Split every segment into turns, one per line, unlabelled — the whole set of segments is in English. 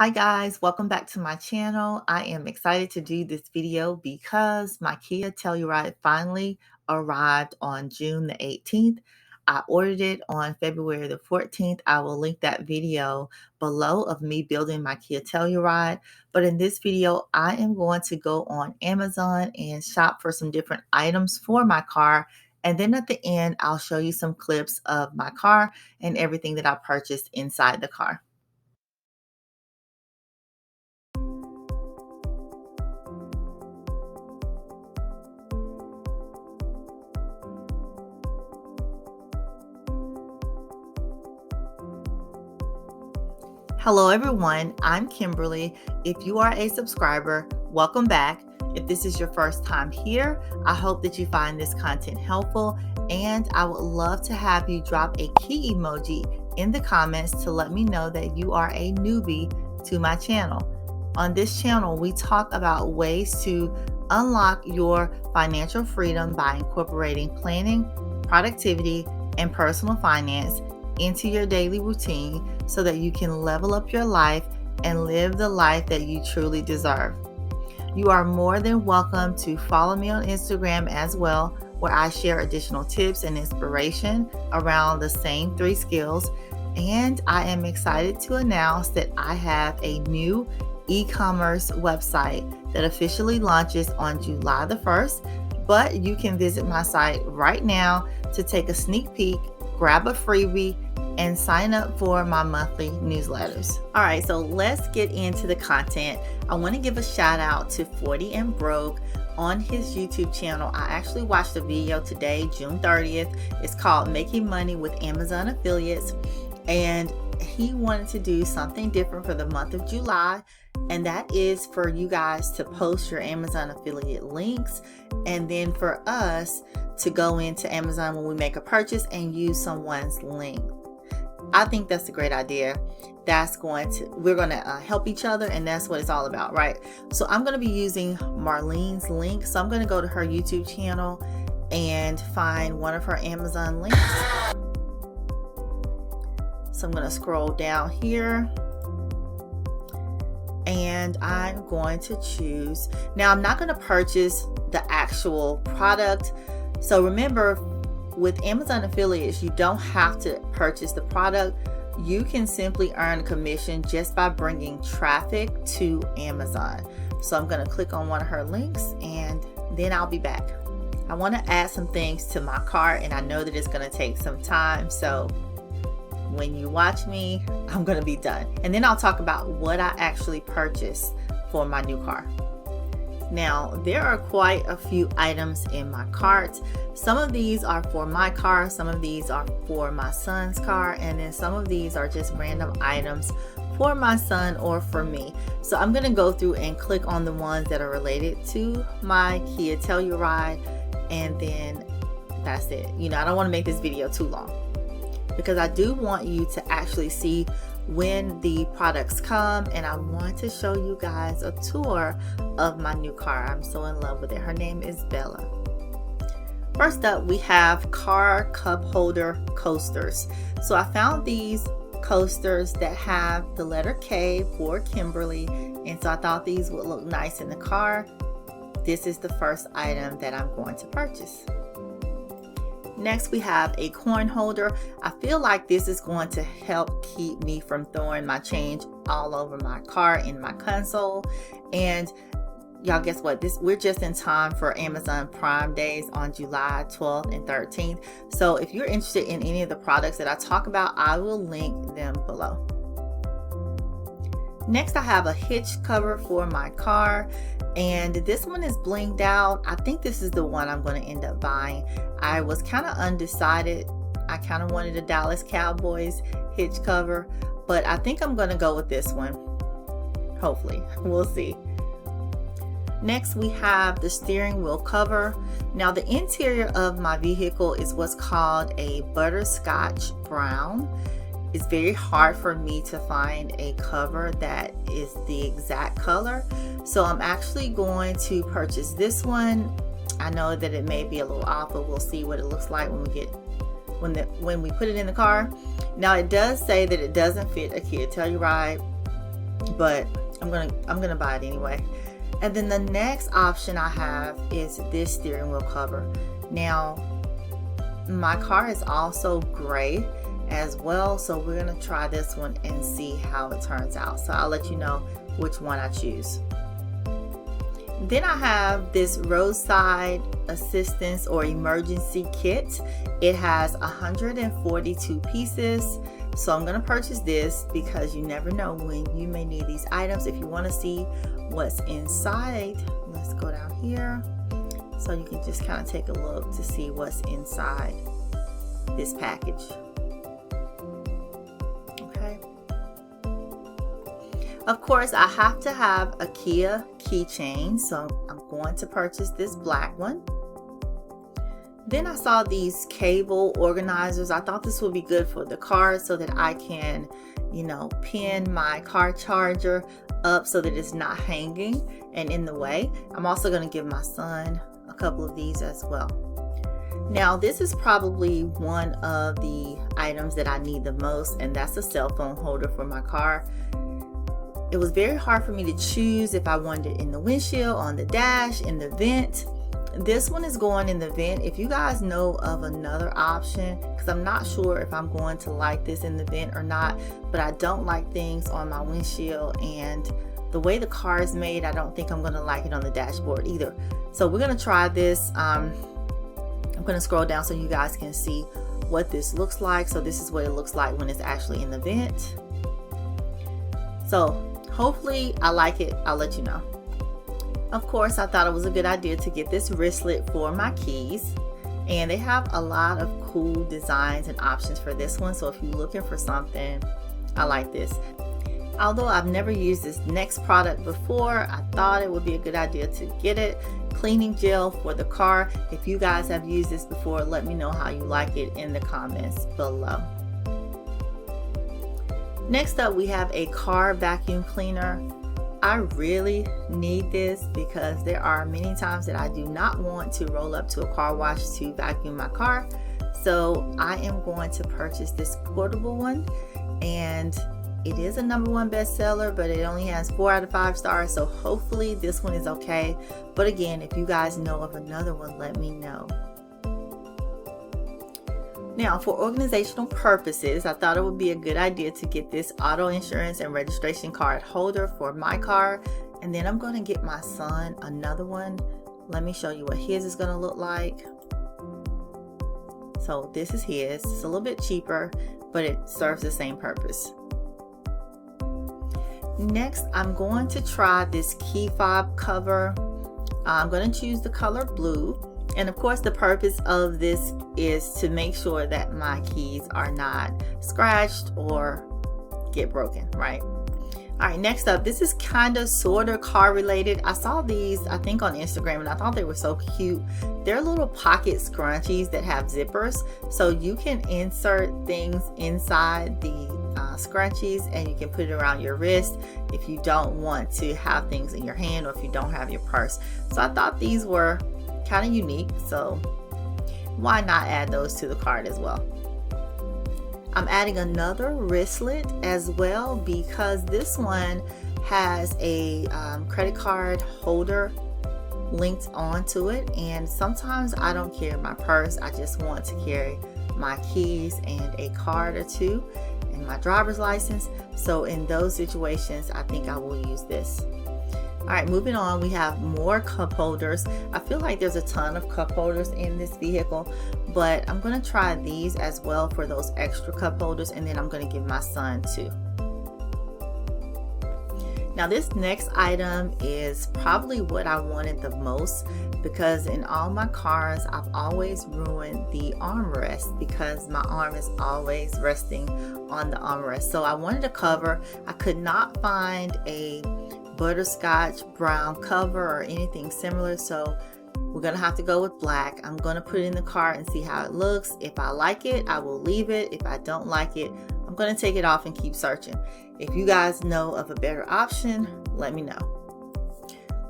Hi guys, welcome back to my channel. I am excited to do this video because my Kia Telluride finally arrived on June the 18th. I ordered it on February the 14th. I will link that video below of me building my Kia Telluride. But in this video, I am going to go on Amazon and shop for some different items for my car. And then at the end, I'll show you some clips of my car and everything that I purchased inside the car. Hello everyone, I'm Kimberly. If you are a subscriber, welcome back. If this is your first time here, I hope that you find this content helpful, and I would love to have you drop a key emoji in the comments to let me know that you are a newbie to my channel. On this channel, we talk about ways to unlock your financial freedom by incorporating planning, productivity, and personal finance into your daily routine so that you can level up your life and live the life that you truly deserve. You are more than welcome to follow me on Instagram as well, where I share additional tips and inspiration around the same 3 skills. And I am excited to announce that I have a new e-commerce website that officially launches on July the 1st, but you can visit my site right now to take a sneak peek, grab a freebie, and sign up for my monthly newsletters. All right, so let's get into the content. I want to give a shout out to 40 and Broke on his YouTube channel. I actually watched a video today, June 30th. It's called Making Money with Amazon Affiliates, and he wanted to do something different for the month of July, and that is for you guys to post your Amazon affiliate links, and then for us to go into Amazon when we make a purchase and use someone's link. I think that's a great idea. We're going to help each other, and that's what it's all about, right? So I'm going to be using Marlene's link. So I'm going to go to her YouTube channel and find one of her Amazon links. So I'm going to scroll down here, and I'm going to choose. Now I'm not going to purchase the actual product. So remember, with Amazon affiliates, you don't have to purchase the product. You can simply earn a commission just by bringing traffic to Amazon. So I'm going to click on one of her links, and then I'll be back. I want to add some things to my cart, and I know that it's going to take some time. So when you watch me, I'm going to be done. And then I'll talk about what I actually purchased for my new car. Now, there are quite a few items in my cart. Some of these are for my car, some of these are for my son's car, and then some of these are just random items for my son or for me. So I'm going to go through and click on the ones that are related to my Kia Telluride, and then that's it. I don't want to make this video too long because I do want you to actually see when the products come, and I want to show you guys a tour of my new car. I'm so in love with it. Her name is Bella. First up, we have car cup holder coasters. So I found these coasters that have the letter K for Kimberly, and so I thought these would look nice in the car. This is the first item that I'm going to purchase. Next, we have a coin holder. I feel like this is going to help keep me from throwing my change all over my car in my console. And y'all, guess what? We're just in time for Amazon Prime Days on July 12th and 13th. So if you're interested in any of the products that I talk about, I will link them below. Next, I have a hitch cover for my car, and this one is blinged out. I think this is the one I'm going to end up buying. I was kind of undecided. I kind of wanted a Dallas Cowboys hitch cover, but I think I'm going to go with this one. Hopefully, we'll see. Next, we have the steering wheel cover. Now, the interior of my vehicle is what's called a butterscotch brown. It's very hard for me to find a cover that is the exact color. So I'm actually going to purchase this one. I know that it may be a little off, but we'll see what it looks like when we put it in the car. Now, it does say that it doesn't fit a Kia Telluride, but I'm gonna buy it anyway. And then the next option I have is this steering wheel cover. Now, my car is also gray as well, so we're gonna try this one and see how it turns out. So I'll let you know which one I choose. Then I have this roadside assistance or emergency kit. It has 142 pieces. So I'm going to purchase this because you never know when you may need these items. If you want to see what's inside, let's go down here so you can just kind of take a look to see what's inside this package. Okay. Of course, I have to have a Kia keychain, so I'm going to purchase this black one. Then I saw these cable organizers. I thought this would be good for the car so that I can, pin my car charger up so that it's not hanging and in the way. I'm also going to give my son a couple of these as well. Now, this is probably one of the items that I need the most, and that's a cell phone holder for my car. It was very hard for me to choose if I wanted it in the windshield, on the dash, in the vent. This one is going in the vent. If you guys know of another option, because I'm not sure if I'm going to like this in the vent or not, but I don't like things on my windshield, and the way the car is made, I don't think I'm going to like it on the dashboard either. So we're going to try this. I'm going to scroll down so you guys can see what this looks like. So this is what it looks like when it's actually in the vent. So hopefully I like it. I'll let you know. Of course, I thought it was a good idea to get this wristlet for my keys, and they have a lot of cool designs and options for this one. So if you're looking for something, I like this. Although I've never used this next product before, I thought it would be a good idea to get it. Cleaning gel for the car. If you guys have used this before, let me know how you like it in the comments below. Next up, we have a car vacuum cleaner. I really need this because there are many times that I do not want to roll up to a car wash to vacuum my car. So I am going to purchase this portable one, and it is a #1 bestseller, but it only has 4 out of 5 stars. So hopefully this one is okay. But again, if you guys know of another one, let me know. Now, for organizational purposes, I thought it would be a good idea to get this auto insurance and registration card holder for my car. And then I'm going to get my son another one. Let me show you what his is going to look like. So this is his. It's a little bit cheaper, but it serves the same purpose. Next, I'm going to try this key fob cover. I'm going to choose the color blue. And of course, the purpose of this is to make sure that my keys are not scratched or get broken, right? All right, next up, this is kind of sort of car related. I saw these, I think, on Instagram, and I thought they were so cute. They're little pocket scrunchies that have zippers, so you can insert things inside the scrunchies, and you can put it around your wrist if you don't want to have things in your hand, or if you don't have your purse. So I thought these were kind of unique, so why not add those to the cart as well. I'm adding another wristlet as well because this one has a credit card holder linked onto it, and sometimes I don't carry my purse. I just want to carry my keys and a card or two and my driver's license. So in those situations, I think I will use this. All right, moving on, we have more cup holders. I feel like there's a ton of cup holders in this vehicle, but I'm going to try these as well for those extra cup holders, and then I'm going to give my son two. Now, this next item is probably what I wanted the most because in all my cars, I've always ruined the armrest because my arm is always resting on the armrest. So I wanted a cover. I could not find a butterscotch brown cover or anything similar, so we're gonna have to go with black. I'm gonna put it in the car and see how it looks. If I like it, I will leave it. If I don't like it, I'm gonna take it off and keep searching. If you guys know of a better option, let me know.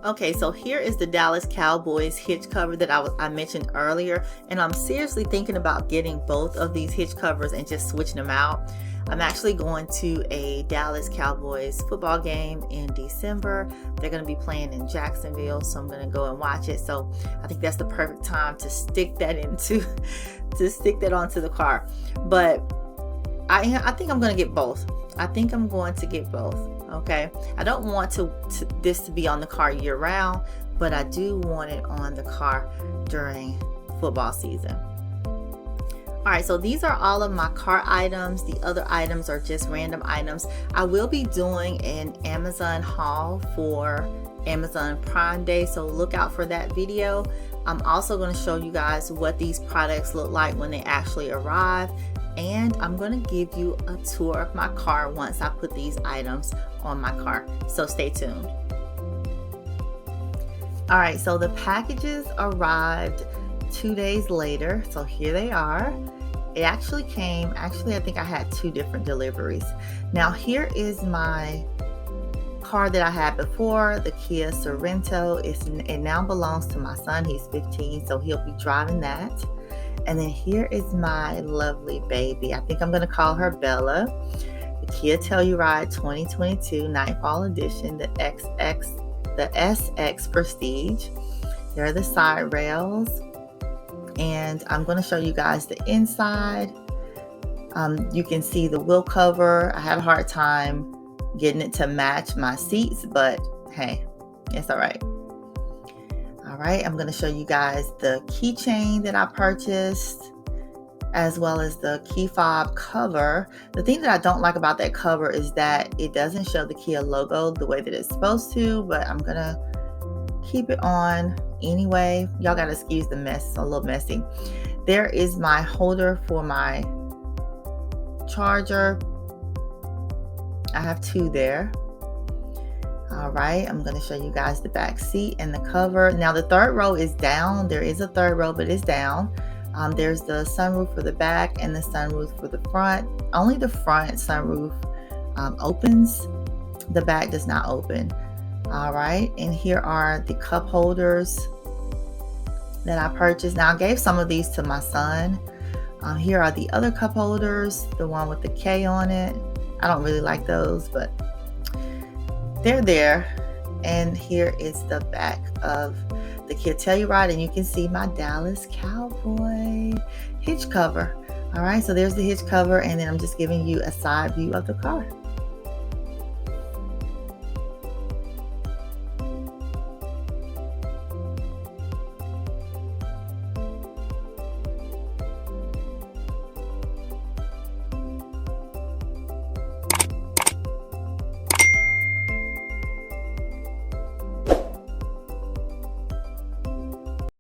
Okay, so here is the Dallas Cowboys hitch cover that I mentioned earlier, and I'm seriously thinking about getting both of these hitch covers and just switching them out. I'm actually going to a Dallas Cowboys football game in December. They're going to be playing in Jacksonville, so I'm going to go and watch it. So I think that's the perfect time to stick that onto the car. But I think I'm going to get both. I think I'm going to get both. Okay. I don't want this to be on the car year round, but I do want it on the car during football season. All right, so these are all of my car items. The other items are just random items. I will be doing an Amazon haul for Amazon Prime Day, so look out for that video. I'm also going to show you guys what these products look like when they actually arrive, and I'm going to give you a tour of my car once I put these items on my car, so stay tuned. All right, so the packages arrived 2 days later, so here they are. It actually came, I think I had 2 different deliveries. Now here is my car that I had before, the Kia Sorento. It now belongs to my son. He's 15, so he'll be driving that. And then here is my lovely baby. I think I'm going to call her Bella. The Kia Telluride 2022 Nightfall Edition, the SX Prestige. There are the side rails. And I'm going to show you guys the inside. You can see the wheel cover. I had a hard time getting it to match my seats, but hey, it's all right. All right, I'm going to show you guys the keychain that I purchased, as well as the key fob cover. The thing that I don't like about that cover is that it doesn't show the Kia logo the way that it's supposed to, but I'm going to keep it on anyway. Y'all gotta excuse the mess, it's a little messy. There is my holder for my charger. I have 2 there. All right, I'm going to show you guys the back seat and the cover. Now the third row is down. There is a third row, but it's down. There's the sunroof for the back and the sunroof for the front. Only the front sunroof opens. The back does not open. All right, and here are the cup holders that I purchased. Now I gave some of these to my son. Here are the other cup holders, the one with the K on it. I don't really like those, but they're there. And here is the back of the Kia Telluride, and you can see my Dallas Cowboy hitch cover. All right, so there's the hitch cover, and then I'm just giving you a side view of the car.